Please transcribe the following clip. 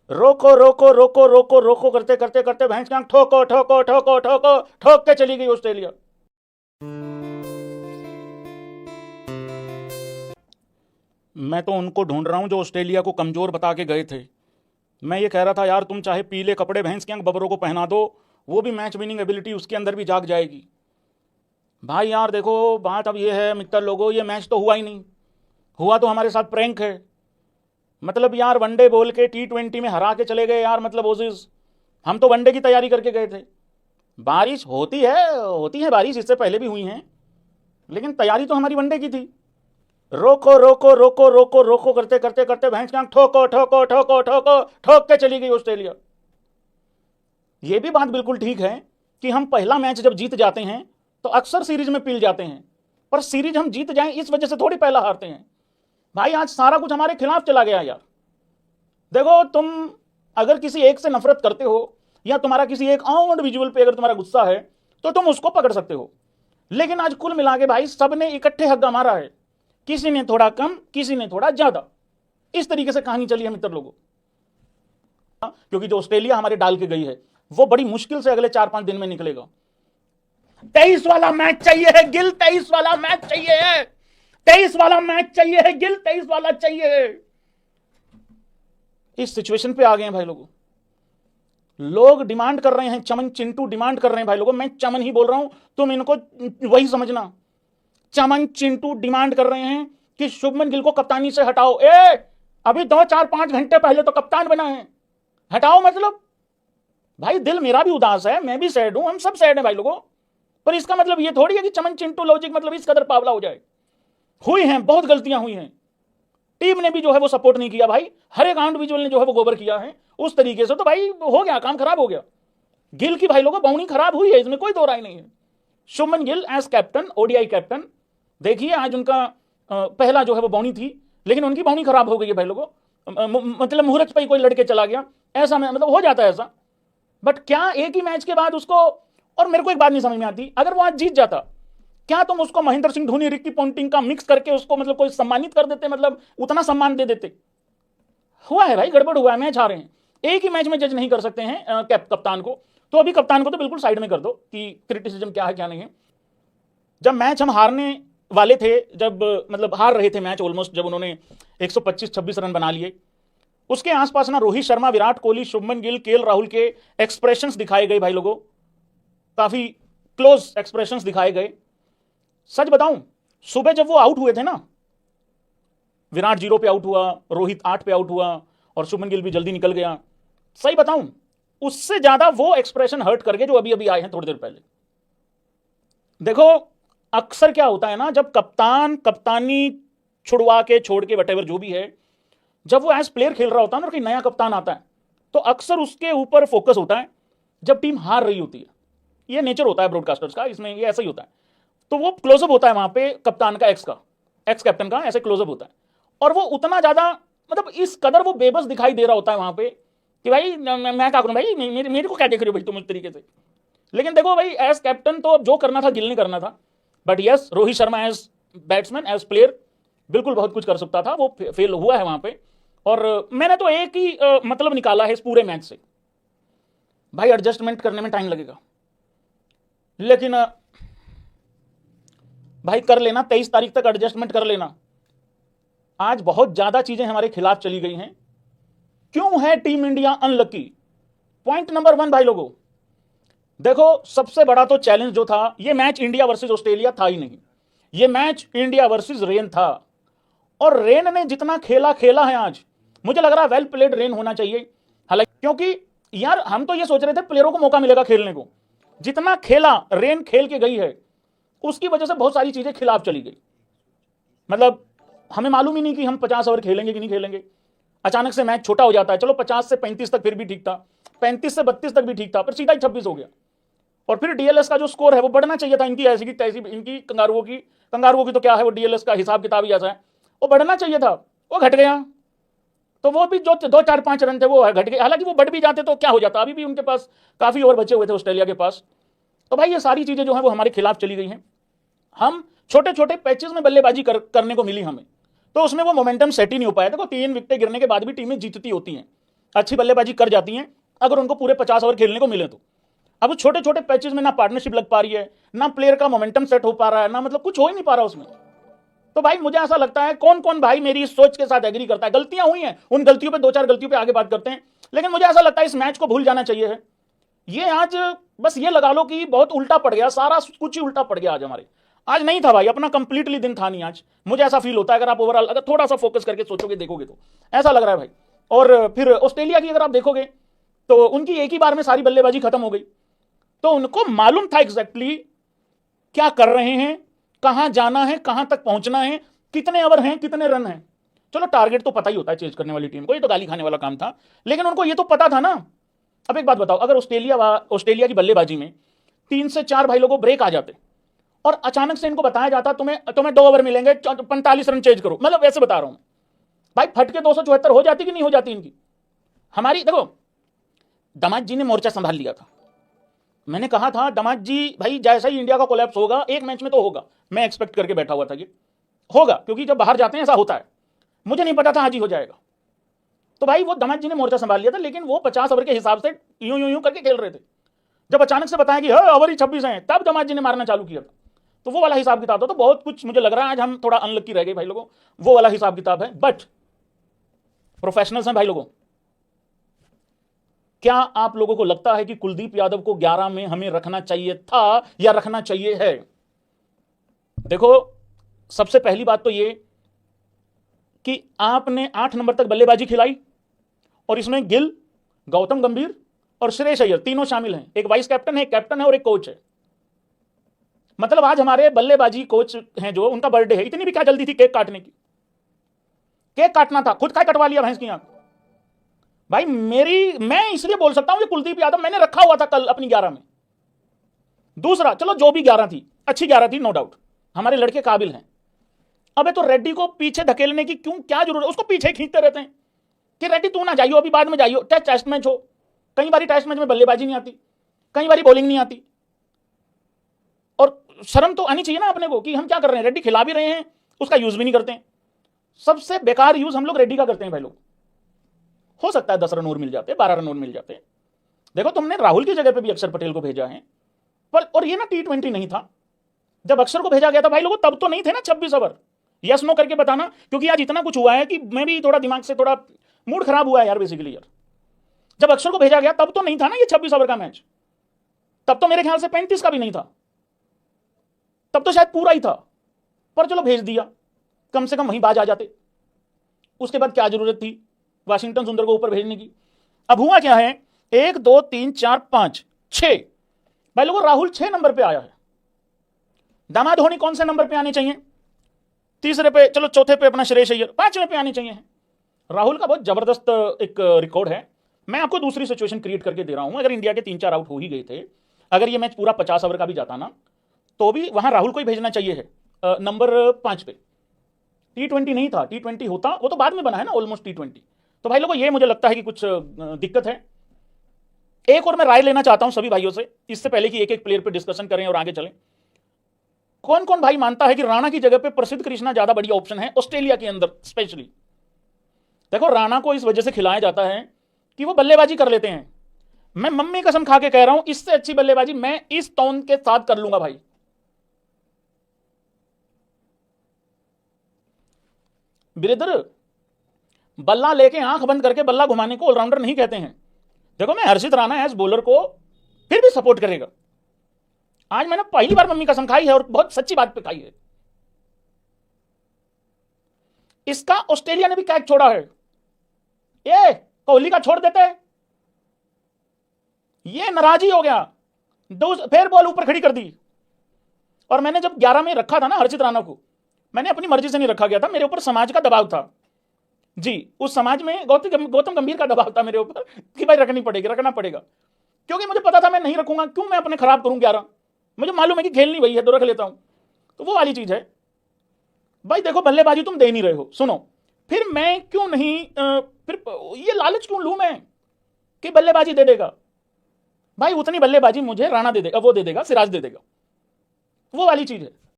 रोको रोको रोको रोको रोको करते करते करते भैंस की ठोको ठोको ठोको ठोको ठोक के चली गई ऑस्ट्रेलिया। मैं तो उनको ढूंढ रहा हूं जो ऑस्ट्रेलिया को कमजोर बता के गए थे। मैं ये कह रहा था यार तुम चाहे पीले कपड़े भैंस के बबरों को पहना दो, वो भी मैच विनिंग एबिलिटी उसके अंदर भी जाग जाएगी। भाई यार देखो बात अब ये है मित्तर लोगों, ये मैच तो हुआ ही नहीं, हुआ तो हमारे साथ प्रैंक है। मतलब यार वनडे बोल के T20 में हरा के चले गए यार, मतलब ओजिस हम तो वनडे की तैयारी करके गए थे। बारिश होती है बारिश, इससे पहले भी हुई हैं, लेकिन तैयारी तो हमारी वनडे की थी। रोको रोको रोको रोको रोको करते करते करते भैंस की ठोको ठोको ठोको ठोको ठोक के चली गई ऑस्ट्रेलिया। यह भी बात बिल्कुल ठीक है कि हम पहला मैच जब जीत जाते हैं तो अक्सर सीरीज में पिल जाते हैं, पर सीरीज हम जीत जाएं इस वजह से थोड़ी पहला हारते हैं। भाई आज सारा कुछ हमारे खिलाफ चला गया यार। देखो तुम अगर किसी एक से नफरत करते हो या तुम्हारा किसी एक इंडिविजुअल पे अगर तुम्हारा गुस्सा है तो तुम उसको पकड़ सकते हो, लेकिन आज कुल मिला के भाई सबने इकट्ठे हक मारा है, किसी ने थोड़ा कम किसी ने थोड़ा ज्यादा। इस तरीके से कहानी चली है मित्र लोगों, क्योंकि जो ऑस्ट्रेलिया हमारे डाल के गई है वो बड़ी मुश्किल से अगले 4-5 दिन में निकलेगा। 23 वाला मैच चाहिए है गिल, 23 वाला मैच चाहिए है, 23 वाला मैच चाहिए है गिल, 23 वाला चाहिए है। इस सिचुएशन पे आ गए हैं भाई लोगों, लोग डिमांड कर रहे हैं, चमन चिंटू डिमांड कर रहे हैं भाई लोगों, मैं चमन ही बोल रहा हूं, तुम इनको वही समझना। चमन चिंटू डिमांड कर रहे हैं कि शुभमन गिल को कप्तानी से हटाओ। अभी 2-4-5 घंटे पहले तो कप्तान बना है, हटाओ मतलब। भाई दिल मेरा भी उदास है, मैं भी सैड हूं, हम सब सैड हैं भाई लोगों, पर इसका मतलब ये थोड़ी है कि चमन चिंटू लॉजिक मतलब इस कदर पावला हो जाए। हुई हैं बहुत गलतियां हुई हैं, टीम ने भी जो है वो सपोर्ट नहीं किया भाई, हर एक इंडिविजुअल ने जो है वो गोबर किया है उस तरीके से, तो भाई हो गया, काम खराब हो गया। गिल की भाई लोगों बाउंडिंग खराब हुई है, इसमें कोई दो राय नहीं है। Shubman Gill as captain, ODI captain, देखिए आज उनका पहला जो है वो बाउंडी थी, लेकिन उनकी बाउंडी खराब हो गई है भाई लोगों। मतलब मुहूर्त पे ही कोई लड़के चला गया, ऐसा मतलब हो जाता है ऐसा। बट क्या एक ही मैच के बाद उसको, और मेरे को एक बात नहीं समझ में आती, अगर वो आज जीत जाता क्या तुम उसको महेंद्र सिंह धोनी रिकी पॉन्टिंग का मिक्स करके उसको मतलब कोई सम्मानित कर देते, मतलब उतना सम्मान दे देते? हुआ है भाई, गड़बड़ हुआ है, मैच हारे हैं, एक ही मैच में जज नहीं कर सकते हैं कप्तान को, तो अभी कप्तान को तो बिल्कुल साइड में कर दो कि क्रिटिसिज्म क्या है क्या नहीं है। जब मैच हम हारने वाले थे, जब मतलब हार रहे थे मैच ऑलमोस्ट, जब उन्होंने 125-26 रन बना लिए, उसके आसपास ना रोहित शर्मा, विराट कोहली, शुभमन गिल, केएल राहुल के एक्सप्रेशंस दिखाए गए भाई लोगों, काफी क्लोज एक्सप्रेशंस दिखाए गए। सच बताऊं, सुबह जब वो आउट हुए थे ना, विराट 0 पे आउट हुआ, रोहित 8 पे आउट हुआ और शुभमन गिल भी जल्दी निकल गया, सही बताऊं उससे ज्यादा वो एक्सप्रेशन हर्ट करके जो अभी अभी आए हैं थोड़ी देर पहले। देखो अक्सर क्या होता है ना, जब कप्तान कप्तानी छुड़वा के छोड़ के वटेवर जो भी है, जब वो एज प्लेयर खेल रहा होता है ना, कोई नया कप्तान आता है तो अक्सर उसके ऊपर फोकस होता है जब टीम हार रही होती है। ये नेचर होता है ब्रॉडकास्टर्स का, इसमें ये ऐसा ही होता है, तो वो क्लोजअप होता है वहां पे कप्तान का, एक्स कैप्टन का ऐसे क्लोजअप होता है, और वो उतना ज्यादा मतलब इस कदर वो बेबस दिखाई दे रहा होता है वहां पे कि भाई मैं क्या करूं भाई, मेरे को क्या देख रहे हो भाई तुम इस तरीके से। लेकिन देखो भाई एज कैप्टन तो जो करना था गिल ने करना था, but yes Rohit Sharma as batsman as player बिल्कुल बहुत कुछ कर सकता था, वो फेल हुआ है वहां पे। और मैंने तो एक ही मतलब निकाला है इस पूरे मैच से, भाई एडजस्टमेंट करने में टाइम लगेगा, लेकिन भाई कर लेना, 23 तारीख तक एडजस्टमेंट कर लेना। आज बहुत ज्यादा चीजें हमारे खिलाफ चली गई हैं। क्यों है team India unlucky? Point number 1 भाई लोगों, देखो सबसे बड़ा तो चैलेंज जो था, ये मैच इंडिया वर्सेस ऑस्ट्रेलिया था ही नहीं, ये मैच इंडिया वर्सेस रेन था, और रेन ने जितना खेला खेला है आज, मुझे लग रहा है वेल प्लेड रेन होना चाहिए। हालांकि क्योंकि यार हम तो ये सोच रहे थे प्लेयरों को मौका मिलेगा खेलने को, जितना खेला रेन खेल के गई है उसकी वजह से बहुत सारी चीजें खिलाफ चली गई। मतलब हमें मालूम ही नहीं कि हम 50 ओवर खेलेंगे कि नहीं खेलेंगे, अचानक से मैच छोटा हो जाता है। चलो 50 से 35 तक फिर भी ठीक था, 35 से 32 तक भी ठीक था, पर सीधा ही 26 हो गया। और फिर डीएलएस का जो स्कोर है वो बढ़ना चाहिए था, इनकी ऐसी की तैसी, इनकी कंगारुओं की तो क्या है, वो डीएलएस का हिसाब किताब ही ऐसा है, वो बढ़ना चाहिए था, वो घट गया। तो वो भी जो 2-4-5 रन थे वो घट गए, हालांकि वो बढ़ भी जाते तो क्या हो जाता, अभी भी उनके पास काफी ओवर बचे हुए थे ऑस्ट्रेलिया के पास। तो भाई ये सारी चीजें जो है वो हमारे खिलाफ चली गई हैं। हम छोटे छोटे पैचेस में बल्लेबाजी करने को मिली हमें, तो उसमें वो मोमेंटम सेट ही नहीं हो पाया। देखो 3 विकेटें गिरने के बाद भी टीमें जीतती होती हैं, अच्छी बल्लेबाजी कर जाती हैं अगर उनको पूरे 50 ओवर खेलने को मिले तो। अब छोटे छोटे पैचेस में ना पार्टनरशिप लग पा रही है, ना प्लेयर का मोमेंटम सेट हो पा रहा है, ना मतलब कुछ हो ही नहीं पा रहा उसमें। तो भाई मुझे ऐसा लगता है, कौन कौन भाई मेरी इस सोच के साथ एग्री करता है? गलतियां हुई हैं, उन गलतियों पे 2-4 गलतियों पे आगे बात करते हैं, लेकिन मुझे ऐसा लगता है इस मैच को भूल जाना चाहिए है। ये आज बस ये लगा लो कि बहुत उल्टा पड़ गया, सारा कुछ ही उल्टा पड़ गया आज हमारे। आज नहीं था भाई, अपना कंप्लीटली दिन था नहीं आज, मुझे ऐसा फील होता है अगर आप ओवरऑल अगर थोड़ा सा फोकस करके सोचोगे देखोगे तो ऐसा लग रहा है भाई। और फिर ऑस्ट्रेलिया की अगर आप देखोगे तो उनकी एक ही बार में सारी बल्लेबाजी खत्म हो गई, तो उनको मालूम था एग्जैक्टली क्या कर रहे हैं, कहां जाना है, कहां तक पहुंचना है, कितने ओवर हैं, कितने रन हैं। चलो टारगेट तो पता ही होता है चेज करने वाली टीम को, ये तो गाली खाने वाला काम था, लेकिन उनको ये तो पता था ना। अब एक बात बताओ, अगर ऑस्ट्रेलिया की बल्लेबाजी में 3 से 4 भाई लोगों ब्रेक आ जाते और अचानक से इनको बताया जाता तुम्हें 2 ओवर मिलेंगे, 45 रन चेज करो, मतलब वैसे बता रहा हूं भाई, फटके 274 हो जाती कि नहीं हो जाती इनकी। हमारी देखो, दामाद जी ने मोर्चा संभाल लिया था। मैंने कहा था दामाद जी भाई जैसा ही इंडिया का कोलैप्स होगा एक मैच में तो होगा, मैं एक्सपेक्ट करके बैठा हुआ था ये होगा, क्योंकि जब बाहर जाते हैं ऐसा होता है, मुझे नहीं पता था आज ही हो जाएगा। तो भाई वो दामाद जी ने मोर्चा संभाल लिया था, लेकिन वो 50 ओवर के हिसाब से यूं यूं यूं करके खेल रहे थे। जब अचानक से बताया कि ओवर ही 26 हैं, तब दामाद जी ने मारना चालू किया था। तो वो वाला हिसाब किताब था। तो बहुत कुछ मुझे लग रहा है आज हम थोड़ा अनलक्की रह गए भाई लोगों, वो वाला हिसाब किताब है। बट प्रोफेशनल्स हैं भाई लोगों। क्या आप लोगों को लगता है कि कुलदीप यादव को 11 में हमें रखना चाहिए था या रखना चाहिए है? देखो, सबसे पहली बात तो ये कि आपने 8 नंबर तक बल्लेबाजी खिलाई और इसमें गिल, गौतम गंभीर और श्रेयस अय्यर तीनों शामिल हैं। एक वाइस कैप्टन है, एक कैप्टन है और एक कोच है। मतलब आज हमारे बल्लेबाजी कोच हैं जो, उनका बर्थडे है। इतनी भी क्या जल्दी थी केक काटने की? केक काटना था, खुद का कटवा लिया भैंस की आंख। भाई मैं इसलिए बोल सकता हूं कि कुलदीप यादव मैंने रखा हुआ था कल अपनी 11 में। दूसरा, चलो जो भी 11 थी, अच्छी 11 थी, नो डाउट, हमारे लड़के काबिल हैं। अबे तो रेड्डी को पीछे धकेलने की क्यों, क्या जरूरत है? उसको पीछे खींचते रहते हैं कि रेड्डी तू ना जाइयो, अभी बाद में जाइयो, टेस्ट मैच हो। कई बार टेस्ट मैच में बल्लेबाजी नहीं आती, कई बार बॉलिंग नहीं आती, और शर्म तो आनी चाहिए ना अपने को कि हम क्या कर रहे हैं, रेड्डी खिला भी रहे हैं, उसका यूज भी नहीं करते हैं। सबसे बेकार यूज हम लोग रेड्डी का करते हैं भाई लोग। हो सकता है 10 रन और मिल जाते, 12 रन और मिल जाते। देखो तुमने राहुल की जगह पे भी अक्षर पटेल को भेजा है, पर और ये ना T20 नहीं था जब अक्षर को भेजा गया था भाई लोगों, तब तो नहीं थे ना 26 ओवर। यस नो करके बताना, क्योंकि आज इतना कुछ हुआ है कि मैं भी थोड़ा दिमाग से थोड़ा मूड खराब हुआ है यार बेसिकली यार। जब अक्षर को भेजा गया तब तो नहीं था ना ये 26 ओवर का मैच, तब तो मेरे ख्याल से 35 का भी नहीं था, तब तो शायद पूरा ही था। पर चलो भेज दिया, कम से कम वहीं बाज आ जाते। उसके बाद क्या जरूरत थी वाशिंगटन सुंदर को ऊपर भेजने की? अब हुआ क्या है, 1 2 3 4 5 6 भाई लोगों, राहुल 6 नंबर पे आया है। दामाद धोनी कौन से नंबर पे आने चाहिए? तीसरे पे, चलो चौथे पे अपना श्रेयस अय्यर, 5वें पे आने चाहिए। राहुल का बहुत जबरदस्त एक रिकॉर्ड है। मैं आपको दूसरी सिचुएशन क्रिएट करके दे रहा हूं, अगर इंडिया के 3-4 आउट हो ही गए थे, अगर ये मैच पूरा 50 ओवर का भी जाता ना, तो भी वहां राहुल को ही भेजना चाहिए है नंबर 5 पे। T20 नहीं था, T20 होता वो तो बाद में बना है ना, ऑलमोस्ट T20। तो भाई लोगों ये मुझे लगता है कि कुछ दिक्कत है। एक और मैं राय लेना चाहता हूं सभी भाइयों से, इससे पहले कि एक एक प्लेयर पे डिस्कशन करें और आगे चलें। कौन कौन भाई मानता है कि राणा की जगह पे प्रसिद्ध कृष्णा ज्यादा बढ़िया ऑप्शन है ऑस्ट्रेलिया के अंदर स्पेशली? देखो राणा को इस वजह से खिलाया जाता है कि वो बल्लेबाजी कर लेते हैं। मैं मम्मी कसम खा के कह रहा हूं, इससे अच्छी बल्लेबाजी मैं इस टोन के साथ कर लूंगा भाई। ब्रदर, बल्ला लेके आंख बंद करके बल्ला घुमाने को ऑलराउंडर नहीं कहते हैं। देखो मैं हर्षित राणा एज बॉलर को फिर भी सपोर्ट करेगा। आज मैंने पहली बार मम्मी कसम खाई है और बहुत सच्ची बात पे खाई है। इसका ऑस्ट्रेलिया ने भी कैच छोड़ा है, ये कोहली का छोड़ देते हैं, ये नाराजी हो गया, फिर बॉल ऊपर खड़ी कर दी। और मैंने जब 11 में रखा था ना हर्षित राणा को, मैंने अपनी मर्जी से नहीं रखा गया था, मेरे ऊपर समाज का दबाव था जी। उस समाज में गौतम गंभीर का दबाव था मेरे ऊपर कि भाई रखनी पड़ेगी, रखना पड़ेगा, क्योंकि मुझे पता था मैं नहीं रखूंगा, क्यों मैं अपने खराब करूं 11, मुझे मालूम है कि खेल नहीं वही है तो रख लेता हूं। तो वो वाली चीज है भाई। देखो बल्लेबाजी तुम दे नहीं रहे हो, सुनो, फिर मैं क्यों नहीं फिर ये लालच क्यों लूं मैं कि बल्लेबाजी दे देगा? भाई उतनी बल्लेबाजी मुझे राणा दे देगा, वो दे देगा, सिराज दे देगा, वो वाली चीज है।